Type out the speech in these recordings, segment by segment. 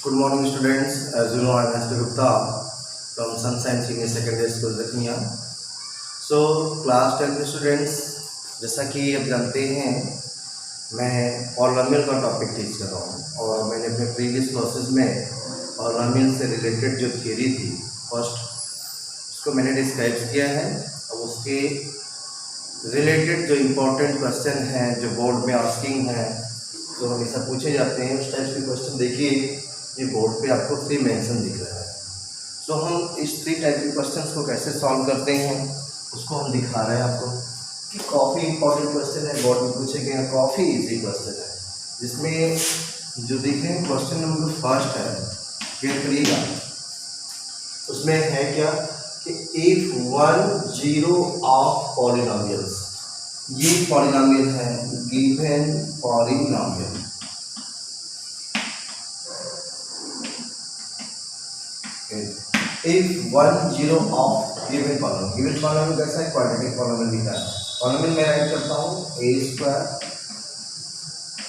Good morning, students. As you know, I am Mr. Gupta from Sunshine Senior Secondary School, Lakhiya. So, class 10 students, जैसा कि आप जानते हैं, मैं polynomial का टॉपिक टीच कर रहा हूँ और मैंने अपने प्रीवियस क्लासेस में पॉलिनोमियल से रिलेटेड जो थ्योरी थी फर्स्ट, उसको मैंने डिस्क्राइब किया है। अब उसके रिलेटेड जो इम्पोर्टेंट क्वेश्चन हैं, जो बोर्ड में आस्किंग हैं, जो हमेशा पूछे जाते हैं, उस टाइप के क्वेश्चन देखिए, ये बोर्ड पे आपको 3 मेंशन दिख रहा है। तो हम इस 3 टाइप के क्वेश्चंस को कैसे सॉल्व करते हैं, उसको हम दिखा रहे हैं आपको कि काफ़ी इंपॉर्टेंट क्वेश्चन है, बोर्ड में पूछे गए हैं, काफ़ी इजी क्वेश्चन है, जिसमें जो देखें क्वेश्चन नंबर फर्स्ट है, क्लियर करिएगा। उसमें है क्या कि इफ 1 0 ऑफ पॉलिनोमियल्स, ये पॉलिनोमियल है, given polynomial, if 1 0 of given polynomial कैसा है, क्वाड्रेटिक पॉलिनोमियल दिखा है। पॉलिनोमियल मैं राइट करता हूँ a²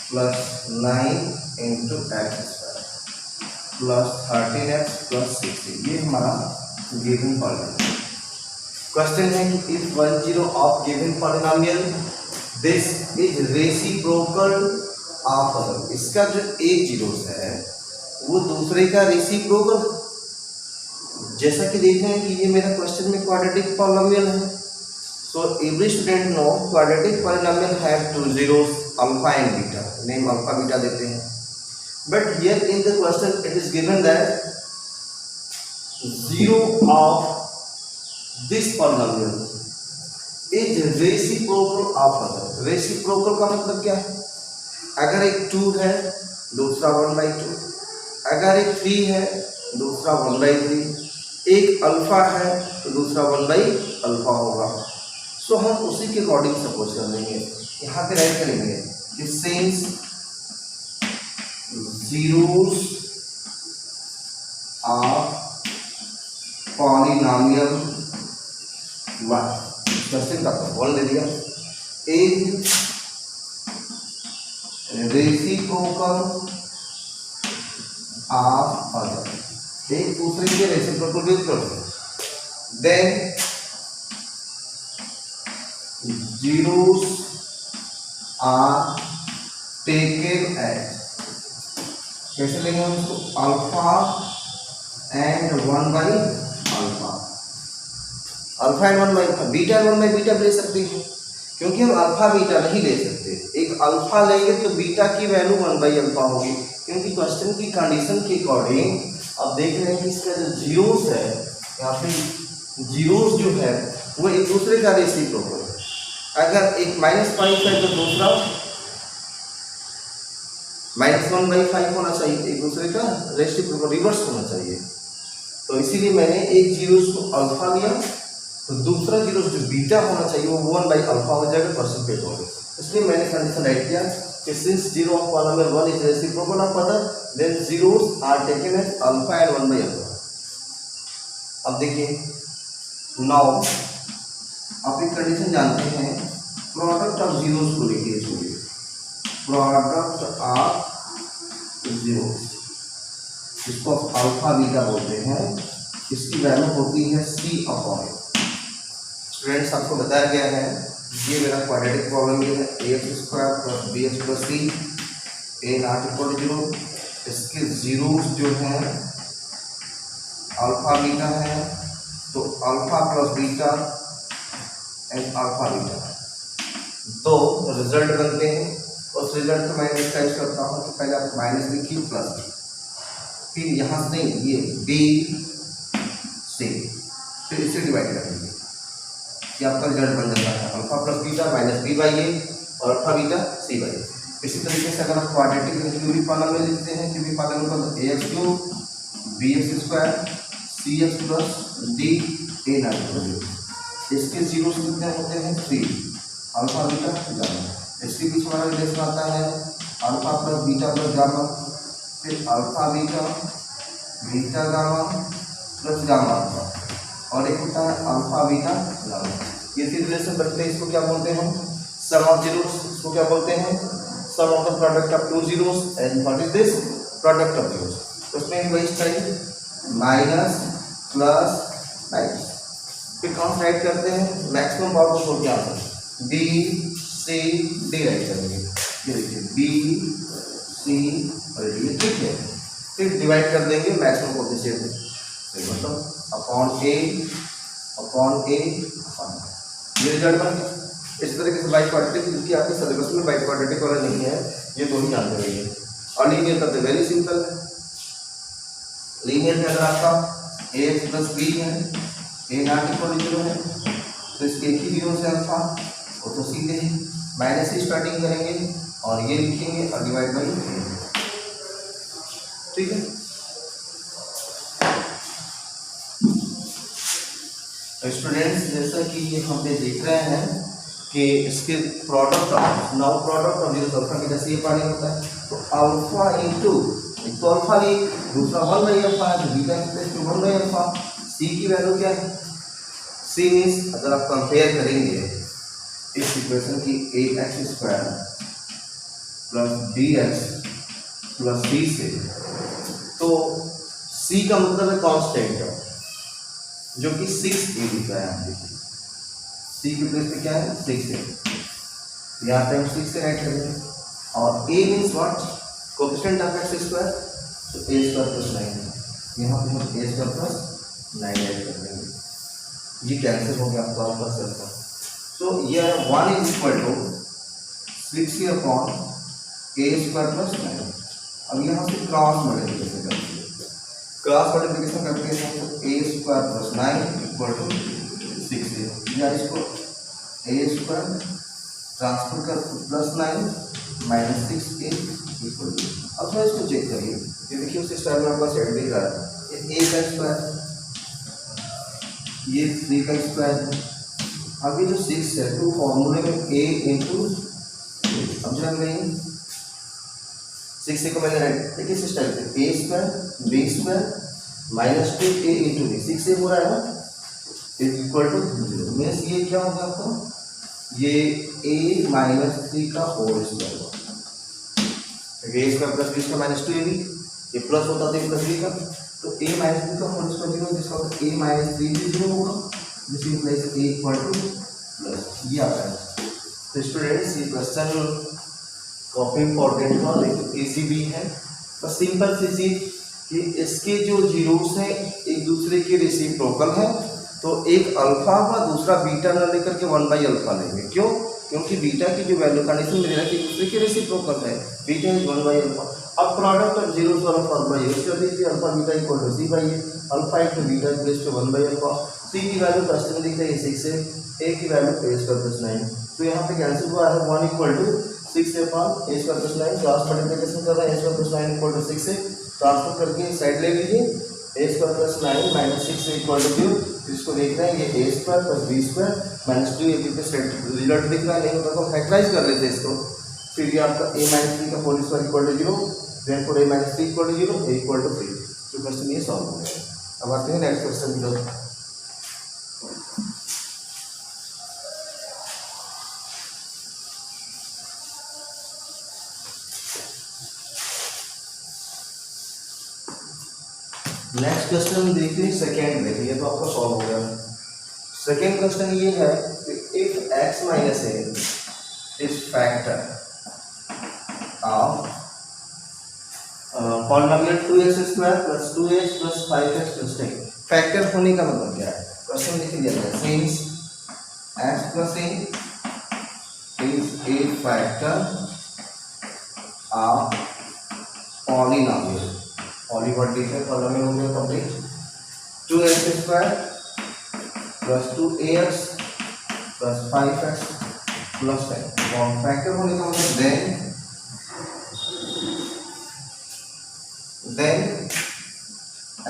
+ 9 × x² + 13x + 60, ये हमारा गिवन पॉलिनोमियल। क्वेश्चन है कि if 1 0 of given polynomial this is reciprocal of other, इसका जो एक जीरोस है वो दूसरे का रेसिप्रोकल, जैसा कि देख रहे हैं कि ये मेरा क्वेश्चन में क्वाड्रेटिक पॉलिनोमियल है। So every student know quadratic polynomial have 2 zeros alpha and beta, name alpha beta देते हैं। But here in the question it is given that 0 of this polynomial is reciprocal of other. Reciprocal का मतलब क्या है? अगर एक 2 है दूसरा 1/2, अगर एक 3 है दूसरा 1/3, एक अल्फा है तो दूसरा 1/अल्फा होगा। सो हम उसी के अकॉर्डिंग सपोज कर लेंगे, यहाँ पे राइट करेंगे कि since zeros of polynomial 1, question का बोल दे दिया, इज रेसिप्रोकल ऑफ अदर, एक दूसरे के रेसिप्रोकल यूज करते हैं। Then zeros are taken as, कैसे लेंगे हम इसको, अल्फा एंड 1/अल्फा, अल्फा एंड 1/, बीटा एंड 1/बीटा ले सकते हैं, क्योंकि हम अल्फा बीटा नहीं ले सकते। एक अल्फा लेंगे तो बीटा की वैल्यू 1/अल्फा होगी, क्योंकि क्वेश्चन की कंडीशन के अकॉर्डिंग आप देख रहे हैं कि इसका जो जीरोस है, यहाँ पे जीरोस जो है वो एक दूसरे का रेसिप्रोकल है। अगर एक -5 है तो दूसरा -1/5 होना चाहिए, एक दूसरे का रेसिप्रोकल रिवर्स होना चाहिए। तो इसीलिए मैंने एक जीरोस को अल्फा लिया, तो दूसरा जीरोस जो बीटा होना चाहिए वो 1/अल्फा हो जाएगा, परसेंटेज होगा। इसलिए मैंने कंडीशन राइट किया कि since 0 of polynomial 1 is reciprocal of other, then zeros are taken as alpha and 1/अल्फा। अब देखिए, नाउ आप एक कंडीशन जानते हैं, प्रोडक्ट ऑफ जीरोस को देखिए, इसलिए प्रोडक्ट ऑफ जीरोस, इसको अल्फा बीटा बोलते हैं, इसकी वैल्यू होती है c/a। स्टूडेंट्स, आपको बताया गया है ये मेरा क्वाड्रेटिक पॉलिनोमियल है, ax² + bx + c, a ≠ 0। इसके जीरोस जो हैं अल्फा बीटा है, तो alpha + beta and alpha beta, तो रिजल्ट बनते हैं। उस रिजल्ट को मैं डिस्क्राइब करता हूँ कि पहले आप माइनस लिखिए प्लस, फिर यहाँ से ये b से, फिर इसे डिवाइड कर दीजिए, कि आपका रिजल्ट बन जाता है अल्फा + बीटा -b/a और अल्फा बीटा c/a। इसी तरीके से अगर आप क्वाड्रेटिक क्यूबिक पॉलिनोमियल लिखते हैं, क्यूबिक पॉलिनोमियल को ax³ bx² cx + d a = 0, इसके जीरोस कितने होते हैं 3, अल्फा बीटा गामा। इसके बीच वाला रिलेशन आता है अल्फा + बीटा + गामा, फिर alpha beta beta gamma + gamma alpha, और एक होता है अल्फा बीटा गामा। ये 3 रिलेशन बनते हैं, इसको क्या बोलते हैं, सम ऑफ जीरोस। इसको क्या बोलते हैं, sum of the product of 2 zeros, and what is this, product of zeros. तो उसमें वही स्टाइल माइनस प्लस माइनस, फिर कौन राइट करते हैं मैक्सिमम पावर को छोड़ के answer B C D write करेंगे। ये देखिए बी सी और डी ठीक है, फिर डिवाइड कर देंगे मैक्सिमम कोएफिशिएंट से, मतलब अपॉन ए ये रिजल्ट बन गया। इस तरीके से बाई क्वाड्रेटिक, क्योंकि आपके सिलेबस में बाई क्वाड्रेटिक वाला नहीं है, ये दो ही जानते रहिए। और लीनियर करते वेरी सिंपल है। लीनियर में अगर आपका ए एक्स प्लस बी है, ए नॉट इक्वल 0 है, तो इसके एक ही 0 से अल्फा, वो तो सीधे ही माइनस से स्टार्टिंग करेंगे और ये लिखेंगे और डिवाइड बाई ए, ठीक है। तो स्टूडेंट्स जैसा कि हम पे देख रहे हैं कि इसके product of now product of zero alpha की जैसे ये पानी होता है, तो अल्फा इनटू एक तो अल्फा ली, दूसरा 1/अल्फा है, तो बीटा इक्वल टू 1/अल्फा। सी की वैल्यू क्या है, सी मींस अगर आप कंपेयर करेंगे इस इक्वेशन की ax² plus bx plus c से, तो c का मतलब है कांस्टेंट जो कि 6a लिखा है। आप देखिए c की प्लेस पे क्या है 6a, यहाँ पे हम 6 से राइट करेंगे और a means what coefficient of x², तो a² प्लस 9, यहाँ पे हम a² प्लस 9 राइट कर देंगे, ये कैंसिल हो गया आपका अल्फा से अल्फा। तो ये 1 is equal to 6 upon a² plus 9। अब यहाँ से क्रॉस मल्टीप्लिकेशन करते हैं, क्रॉस मल्टीप्लिकेशन करते हैं तो a² plus 9 equal to 6a, या इसको a² ट्रांसफर कर plus 9 minus 6a equal to. अब थोड़ा इसको चेक करिए, ये देखिए उस स्टाइल में आपका सेट दिख रहा है, ये a का स्क्वायर, ये 3 का स्क्वायर है। अब ये जो 6 है तो फॉर्मूले में a इंटू, अब जब नहीं 6 को मैंने राइट देखिए इस स्टाइल पे a² b² minus 2a into b, 6 हो रहा है ना, इक्वल टू 0 मीन्स ये क्या होगा आपको, ये a माइनस 3 का होल स्क्वायर होगा, a² plus b² minus 2ab, ये प्लस होता था प्लस b का, तो a माइनस 3 का होल स्क्वायर 0, जिसका मतलब a माइनस 3 भी 0 होगा, this implies a equal two plus, ये आता है। तो स्टूडेंट्स ये क्वेश्चन काफी इंपॉर्टेंट था लेकिन इजी भी है, बस सिंपल सी चीज कि इसके जो जीरोस हैं एक दूसरे के रेसिप्रोकल हैं, तो एक अल्फा व दूसरा बीटा न लेकर के 1/अल्फा लेंगे, क्यों, क्योंकि बीटा की जो वैल्यू कंडीशन मिलेगा कि दूसरे के रेसिप्रोकल है, बीटा इज 1/अल्फा। अब product of zero to alpha use कर दीजिए, alpha beta equal to c/a, alpha into beta equal to 1/अल्फा। c की वैल्यू क्वेश्चन में दिख रही है 6 है, a की वैल्यू a² प्लस 9, तो यहाँ पे कैंसिल हुआ है 1 equal to 6 upon a² plus 9, cross multiplication कर रहे हैं, a² प्लस 9 इक्वल टू 6 से ट्रांसफर करके साइड ले लीजिए, a² plus 9 minus 6 equal to 0, इसको देख रहे हैं ये a² plus b² minus 2ab पे सेट रिजल्ट दिख रहा है, नहीं होता तो फैक्टराइज कर लेते हैं इसको, फिर ये आपका a माइनस 3 का whole square equal to 0, therefore a minus 3 equal to 0, a equal to 3। तो क्वेश्चन ये सॉल्व हो गया। अब आते हैं नेक्स्ट क्वेश्चन की तरफ। नेक्स्ट क्वेश्चन देखिए, सेकेंड देखिए, तो आपका सॉल्व हो गया। सेकेंड क्वेश्चन ये है कि if x minus a is factor of polynomial 2x² plus 2x plus 5x plus 10, factor होने का मतलब क्या है, क्वेश्चन लिख दिया है, since x plus a is a factor of polynomial, पॉलीवर्टिकल पॉलिनोमियल हो गया complete, 2x² plus 2ax plus 5x plus 10, और फैक्टर होने का मतलब then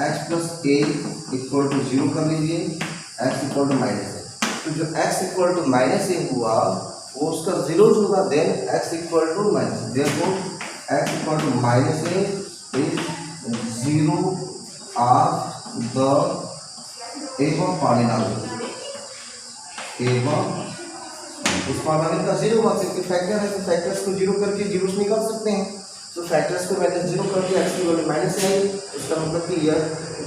x plus a equal to 0 कर लीजिए, x equal to minus a, तो जो x equal to minus a हुआ वो उसका 0 होगा, then x equal to minus, therefore x equal to minus a is 0 of the एवं पॉलिनोमियल, एवं उस पॉलिनोमियल का 0 होगा, क्योंकि फैक्टर है तो फैक्टर्स को 0 करके जीरोस निकाल सकते हैं, तो फैक्टर्स को मैंने 0 कर दिया, x की वैल्यू माइनस आई, उसका मतलब क्लियर,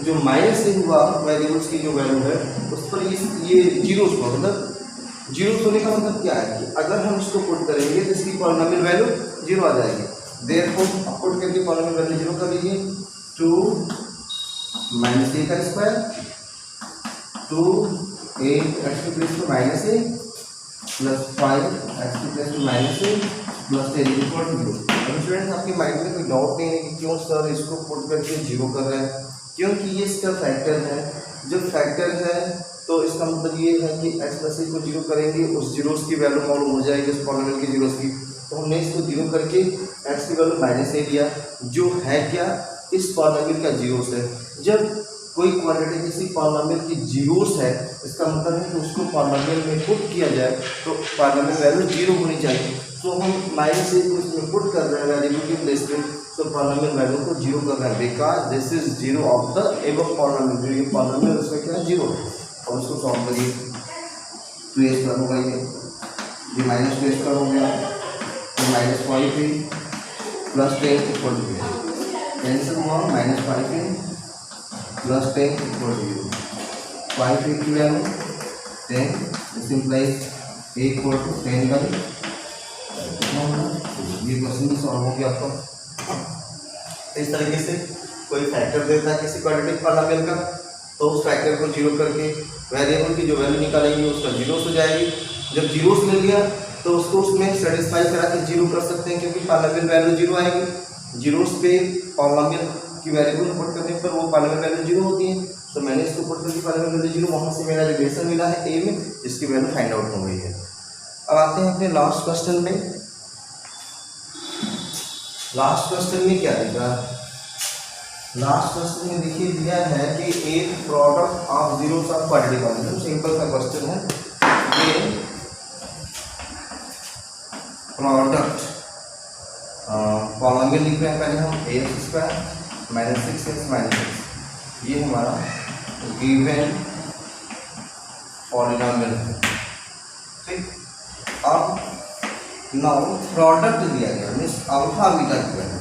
जो माइनस से हुआ वेरिएबल्स की जो वैल्यू है उस पर ये जीरोस को, मतलब जीरोस होने का मतलब क्या है कि अगर हम इसको पुट करेंगे तो इसकी पॉलिनोमियल वैल्यू 0 आ जाएगी। देयरफॉर पुट करके पॉलिनोमियल वैल्यू 0 कर लीजिए, 2 माइनस a का स्क्वायर 2 8x की प्लेस पे माइनस a प्लस 5x की प्लेस पे minus a plus 10 equal to 0। अब स्टूडेंट्स आपके माइंड में कोई डाउट नहीं है कि क्यों सर इसको पुट करके 0 कर रहे हैं, क्योंकि ये इसका फैक्टर है। जब फैक्टर है तो इसका मतलब ये है कि x प्लस a को 0 करेंगे, उस जीरोस की वैल्यू मालूम हो जाएगी उस पॉलिनोमियल की जीरोस की, तो हमने इसको 0 करके x की वैल्यू माइनस a लिया, जो है क्या इस पॉलिनोमियल का जीरोस है। जब कोई क्वांटिटी किसी पॉलिनोमियल की जीरोस है, इसका मतलब है कि उसको पॉलिनोमियल में पुट किया जाए तो पॉलिनोमियल वैल्यू 0 होनी चाहिए। तो हम माइनस a को इसमें पुट कर रहे हैं वेरिएबल की प्लेस पे, तो पॉलिनोमियल वैल्यू को 0 कर रहे हैं, because this is 0 of the above polynomial. जो ये पॉलिनोमियल उसमें क्या है 0, और उसको सॉल्व करिए तो ये स्क्वायर होगा, ये माइनस 2 स्क्वायर हो गया, तो minus 5a plus 10 equal to 0, cancel हुआ, minus 5a plus 10 equal to 0, 5a की value 10, this implies a equal to 10 by, ये क्वेश्चन भी सॉल्व हो गया आपका। इस तरीके से कोई फैक्टर देता है किसी क्वाड्रेटिक पॉलिनोमियल का, तो उस फैक्टर को 0 करके वेरिएबल की जो वैल्यू निकालेंगे उसका जीरोस हो जाएगी। जब जीरोस मिल गया तो उसको उसमें सेटिस्फाई करा के 0 कर सकते हैं, क्योंकि पॉलिनोमियल वैल्यू 0 आएगी। जीरोस पे पॉलिनोमियल की वैल्यू पुट करने पर वो पॉलिनोमियल वैल्यू 0 होती है, तो मैंने इसको पुट करके पॉलिनोमियल वैल्यू 0, वहाँ से मेरा रिलेशन मिला है a में, जिसकी वैल्यू फाइंड आउट हो गई है। अब आते हैं अपने लास्ट क्वेश्चन में। लास्ट क्वेश्चन में क्या दिख रहा है? लास्ट क्वेश्चन में देखिए दिया है कि एक product of zeros of quadratic polynomial, simple सा क्वेश्चन है, ये प्रोडक्ट पॉलिनोमियल लिख रहे हैं पहले हम ax square minus 6x minus 6, ये हमारा गिवन पॉलिनोमियल है, ठीक। अब नाउ प्रोडक्ट दिया गया मीन्स अल्फा बीटा की वैल्यू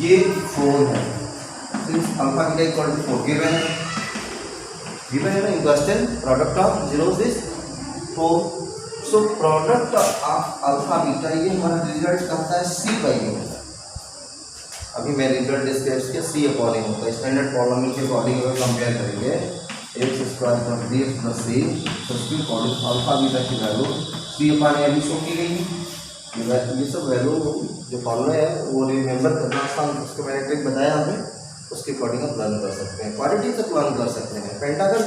ये 4 है, since alpha beta equal to 4 given है ना, in question product of zeros is 4। So product of alpha beta ये हमारा रिजल्ट करता है c बाई ए। अभी मैं रिजल्ट डिस्क्राइब किया c अपॉन ए होता है, स्टैंडर्ड पॉलिनोमियल के अकॉर्डिंग अगर कंपेयर करेंगे x square plus bx plus c, तो उसकी अल्फा बीटा की वैल्यू c अपॉन ए अभी शो की गई। ये सब वैल्यू जो फॉर्मूला है वो रिमेंबर करना आसान, उसको मैंने ट्रिक बताया हमें, उसके अकॉर्डिंग आप लर्न कर सकते हैं। क्वाड्रेटिक तक लर्न कर सकते हैं, पेंटागन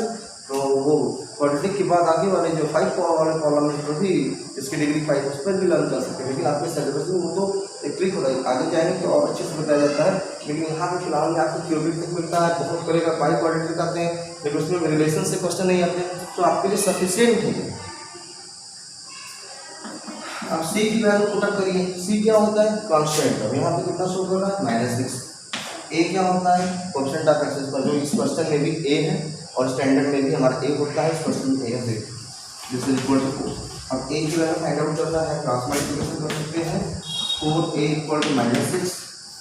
तो वो क्वाड्रेटिक के बाद आगे वाले जो 5 वाले पॉलिनोमियल पर भी इसकी डिग्री 5 उस पर भी लर्न कर सकते हैं, लेकिन आपके सिलेबस में वो तो एक ट्रिक होता है, आगे जाएंगे तो और अच्छे से बताया जाता है। लेकिन यहाँ पे फिलहाल में आपको क्यूबिक तक मिलता है, बहुत करेगा 5 क्वाड्रेटिक आते हैं, लेकिन उसमें रिलेशन से क्वेश्चन नहीं आते, तो आपके लिए सफिशियंट है। अब c की वैल्यू पुट करिए, c क्या होता है कांस्टेंट, अब यहाँ पे कितना शो कर रहा है -6। a क्या होता है कोएफिशिएंट ऑफ एक्सेस पर, जो इस क्वेश्चन में भी a है और स्टैंडर्ड में भी हमारा a होता है, इस क्वेश्चन में a है, दिस इज इक्वल टू 4। अब a की वैल्यू फाइंड आउट करना है, क्रॉस मल्टीप्लिकेशन कर सकते हैं, 4a equal to -6,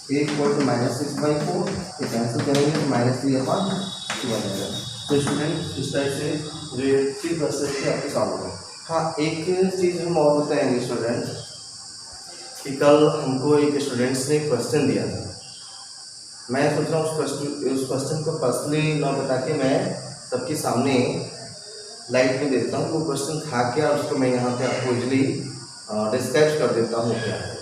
a equal to -6/4, ये कैंसिल करेंगे तो -3 अपॉन 2 आ जाएगा। तो स्टूडेंट इस टाइप से ये 3 क्वेश्चन के आपके सॉल्व होंगे। हाँ, एक चीज़ हम और बताएंगे स्टूडेंट्स कि कल हमको एक स्टूडेंट्स ने क्वेश्चन दिया था, मैं सोच रहा हूँ उस क्वेश्चन को पर्सनली ना बता के मैं सबके सामने लाइट में देता हूँ। वो क्वेश्चन था क्या, उसको मैं यहाँ पे आपको इजली डिस्क्राइब कर देता हूँ क्या है।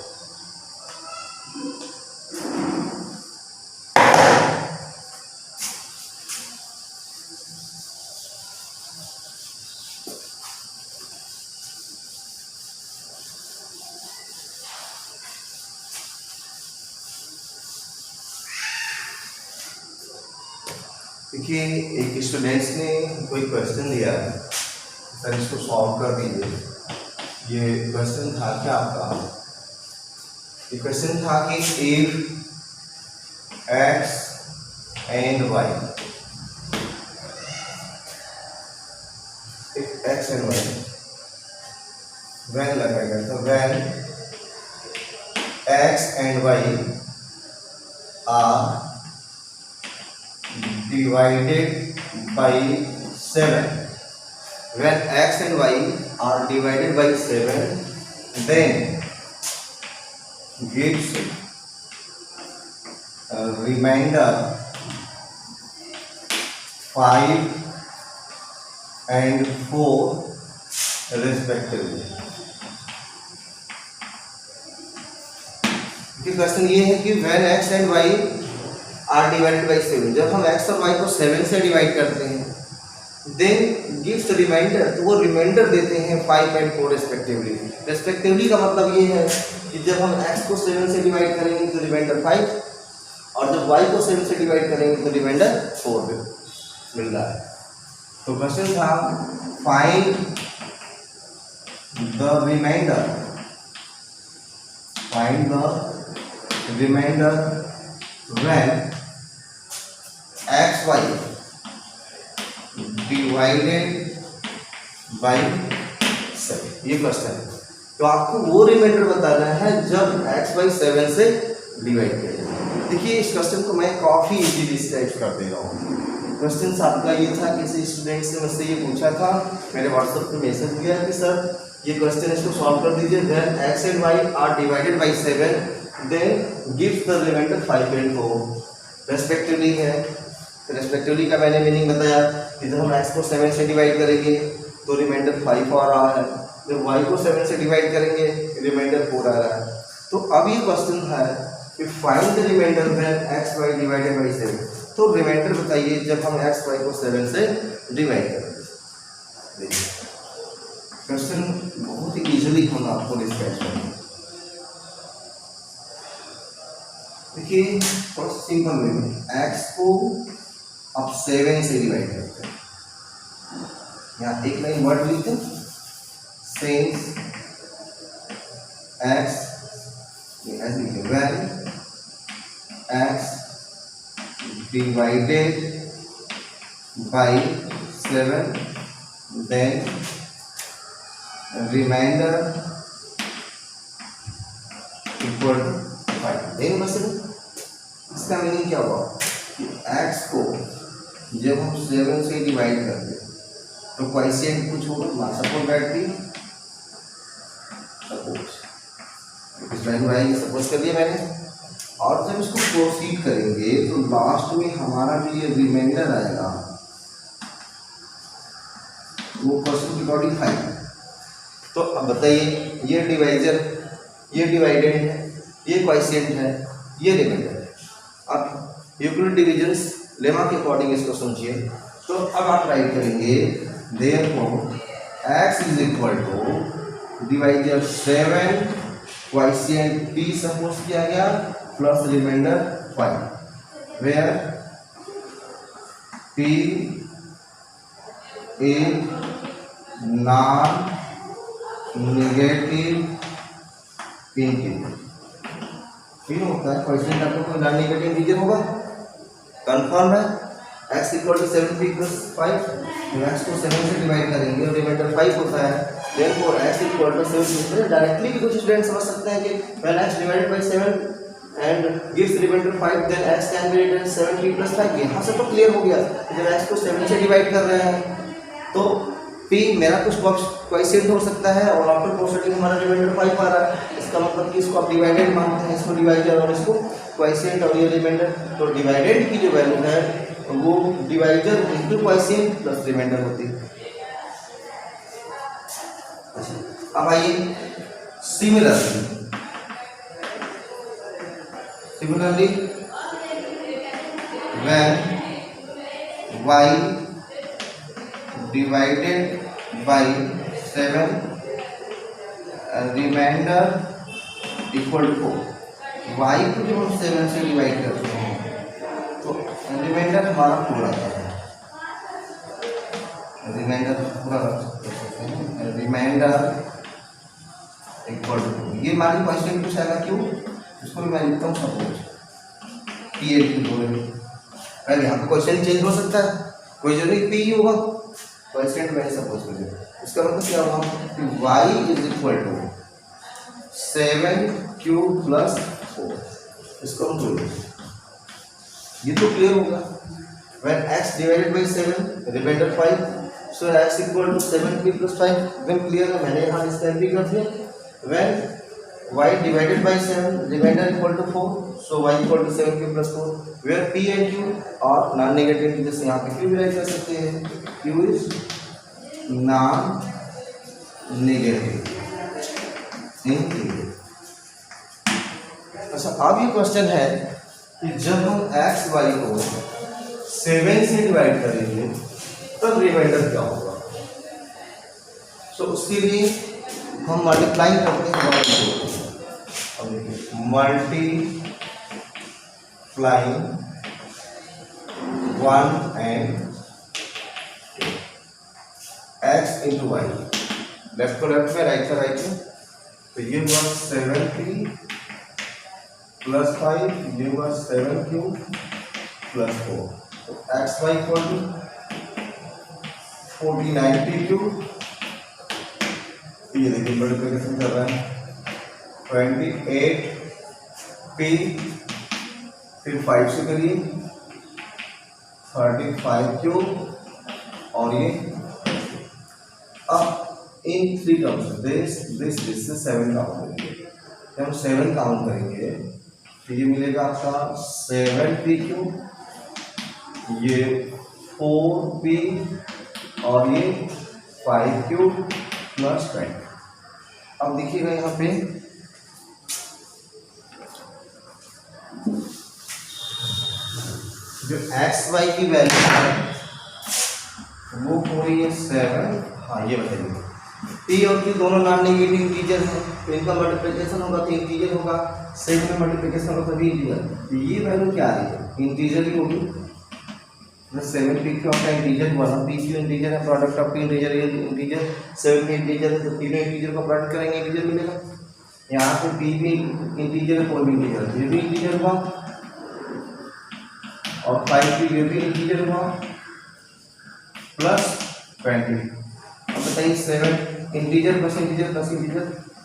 देखिए एक स्टूडेंट्स ने कोई क्वेश्चन दिया, सर इसको सॉल्व कर दीजिए। ये क्वेश्चन था क्या आपका, ये क्वेश्चन था कि if x and y, if x and y when लगाएगा, तो when x and y are divided by 7. When x and y are divided by 7, then gives a remainder 5 and 4 respectively. Question ये है कि when x and y are divided by 7, जब हम x और y को 7 से डिवाइड करते हैं, then gives रिमाइंडर, तो वो रिमाइंडर देते हैं 5 and 4 रेस्पेक्टिवली. रेस्पेक्टिवली का मतलब ये है कि जब हम x को 7 से डिवाइड करेंगे तो रिमाइंडर 5, और जब y को 7 से डिवाइड करेंगे तो रिमाइंडर 4 मिल रहा है. तो क्वेश्चन था find the remainder, find the remainder when x y divided by 7. ये क्वेश्चन है. तो आपको वो रिमाइंडर बताना है जब x y 7 से डिवाइड करें. देखिए इस क्वेश्चन को मैं काफ़ी इजीली डिस्क्राइब कर दे रहा हूँ. क्वेश्चन आपका ये था, किसी स्टूडेंट से मुझसे ये पूछा था, मैंने व्हाट्सएप पे मैसेज किया कि सर ये क्वेश्चन इसको सॉल्व कर दीजिए. Then x and y are divided by 7, then gives the remainder 5 and 4 respectively है. रेस्पेक्टिवली का मैंने मीनिंग बताया कि जब हम x को 7 से डिवाइड करेंगे तो रिमाइंडर 5 आ रहा है, जब y को 7 से डिवाइड करेंगे रिमाइंडर 4 आ रहा है. तो अब ये क्वेश्चन है कि find the remainder when x y divided by 7. तो रिमाइंडर बताइए जब हम x y को 7 से डिवाइड करेंगे. क्वेश्चन बहुत ही इजीली हम आपको डिस्कस करेंगे. देखिए फर्स्ट सिंपल वे में x को अब 7 से डिवाइड करते हैं. यहाँ एक लाइन वर्ड लिखते हैं, सिंस x, ऐसे लिखते हैं when x divided by 7, then remainder equal to 5. Then बस इसका मीनिंग क्या हुआ कि x को जब हम 7 से डिवाइड करते हैं तो क्वोशिएंट कुछ होगा, सपोज दैट भी सपोज इस वैल्यू आएगी, सपोज कर दिया मैंने. और जब इसको प्रोसीड करेंगे तो लास्ट में हमारा जो ये रिमाइंडर आएगा वो क्वेश्चन की अकॉर्डिंग 5. तो अब बताइए ये डिवाइजर, ये डिवाइडेंड है, ये क्वोशिएंट है, ये रिमाइंडर है. अब यूक्लिड डिविजन्स लेमा के अकॉर्डिंग इसको समझिए. तो अब आप राइट करेंगे therefore x is equal to divisor 7 quotient p suppose किया गया plus remainder 5, where p is non negative integer. ठीक होता है क्वेश्चन आपको कोई नॉन नेगेटिव इंटीजर होगा, कंफर्म है. x equal to 7p plus 5, x को 7 से डिवाइड करेंगे और रिमाइंडर 5 होता है. Therefore x equal to 7. Directly भी कुछ स्टूडेंट समझ सकते हैं कि when x divided by 7 and gives remainder 5, then x can be written 7p plus 5. यहाँ से तो क्लियर हो गया. जब x को 7 से डिवाइड कर रहे हैं तो p मेरा कुछ क्वोशिएंट हो सकता है और आफ्टर प्रोसीडिंग हमारा रिमाइंडर 5 आ रहा है. इसका मतलब कि इसको आप डिवाइडेड मानते हैं, इसको डिवाइडर और इसको क्वोशिएंट और ये रिमाइंडर. तो डिवाइडेड की जो वैल्यू है वो divider into quotient plus remainder होती है. अब आइए similarly when y divided by 7 remainder equal to 4. y को जब हम 7 से डिवाइड करते हैं तो रिमाइंडर हमारा पूरा आता है. रिमाइंडर पूरा रख सकते हैं. रिमाइंडर इक्वल टू ये हमारी क्वेश्चन कुछ आएगा क्यों, इसको मैं लिखता हूँ सपोज p की बोले. अरे यहाँ पे क्वेश्चन चेंज हो सकता है, कोई जरूरी p ही होगा, क्वेश्चन मैंने सपोज कर दिया. इसका मतलब क्या होगा कि y is equal to 7 cube plus 4, इसको हम जोड़ें, ये तो क्लियर होगा। When x divided by 7 remainder 5, so x equal to 7p plus 5, when clear है, मैंने यहाँ स्टेप भी कर दिया। When y divided by 7 remainder equal to 4, so y equal to 7p plus 4, where p and q और non negative जैसे यहाँ पे q भी राइट कर सकते हैं, q is non negative in q। अच्छा, अब ये क्वेश्चन है कि जब हम x y को 7 से डिवाइड करेंगे तब रिमाइंडर क्या होगा। सो उसके लिए हम मल्टीप्लाई करते हैं multiplying 1 and x into y, left को लेफ्ट में राइट का राइट में, तो ये हुआ 7p प्लस 5, ये हुआ 7q प्लस 4, तो x y equal to 49p cube, ये देखिए मल्टीप्लिकेशन कर रहा है 28p, फिर 5 से करिए 35 क्यूब, और ये अब इन 3 टर्म्स दिस से 7 काउंट करेंगे। जब हम 7 काउंट करेंगे तो ये मिलेगा आपका 7p क्यूब, ये 4p और ये 5q प्लस 20। अब देखिएगा यहाँ पे जो एक्स वाई की वैल्यू है वो हो रही है 7। हाँ, ये बताइए p और q दोनों नॉन नेगेटिव इंटीजर हैं, तो इनका मल्टीप्लिकेशन होगा तो इंटीजर होगा, 7 में मल्टीप्लिकेशन होगा तभी इंटीजर। तो ये वैल्यू क्या आ रही है, इंटीजर ही होगी। 7p क्यों आपका इंटीजर हुआ ना, p क्यों इंटीजर है, प्रोडक्ट ऑफ p इंटीजर ये इंटीजर, 7 भी इंटीजर है, तो तीनों इंटीजर को प्रोडक्ट करेंगे इंटीजर मिलेगा। यहाँ पे p भी इंटीजर है, 4 भी इंटीजर है, ये भी इंटीजर हुआ, और 5p ये भी इंटीजर हुआ प्लस 20। अब बताइए 7 integer plus integer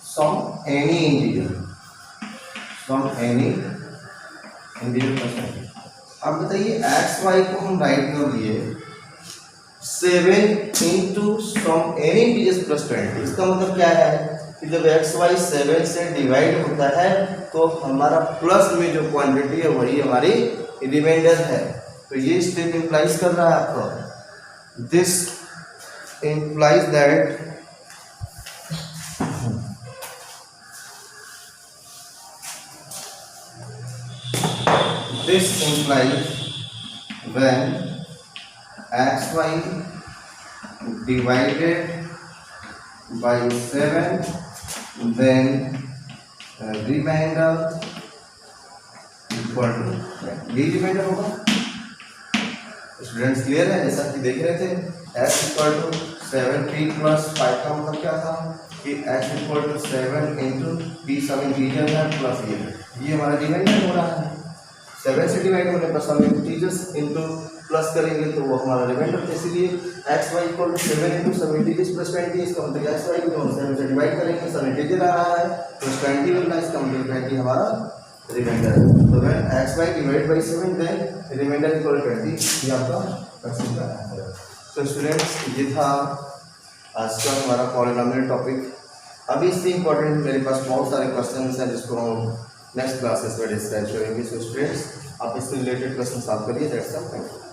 some any integer plus 20। अब बताइए एक्स वाई को हम राइट कर लिए 7 into some any integers plus 20। इसका मतलब क्या है कि जब एक्स वाई 7 से डिवाइड होता है तो हमारा प्लस में जो क्वांटिटी है वही हमारी रिमाइंडर है। तो ये स्टेप इंप्लाइज कर रहा है आपको, this implies that this implies when xy divided by 7 then remainder equal to, ये रिमाइंडर होगा। स्टूडेंट्स क्लियर है, जैसा कि देख रहे थे x equal to 7p plus 5 का मतलब क्या था कि x equal to 7 into p सब इंटीजर है प्लस ये हमारा रिमाइंडर हो रहा है। 7 से डिवाइड होने पर सब इंटीजर्स इंटू प्लस करेंगे तो वो हमारा रिमाइंडर, इसीलिए x y equal to 7 into सब इंटीजर्स प्लस 20। इसका मतलब एक्स वाई को 7 से डिवाइड करेंगे, सब इंटीजर आ रहा है प्लस 20 मिलना, इसका मतलब 20 हमारा रिमाइंडर है। तो when x y divide by 7 then remainder equal to 20, ये आपका क्वेश्चन का आंसर है। तो स्टूडेंट्स ये था आज का हमारा पॉलिनोमियल टॉपिक। अभी इससे इंपॉर्टेंट मेरे पास बहुत सारे क्वेश्चन हैं जिसको हम नेक्स्ट क्लासेस में डिस्कस करेंगे। सो स्टूडेंट्स आप इससे रिलेटेड क्वेश्चन सॉल्व करिए। That's all, thank you.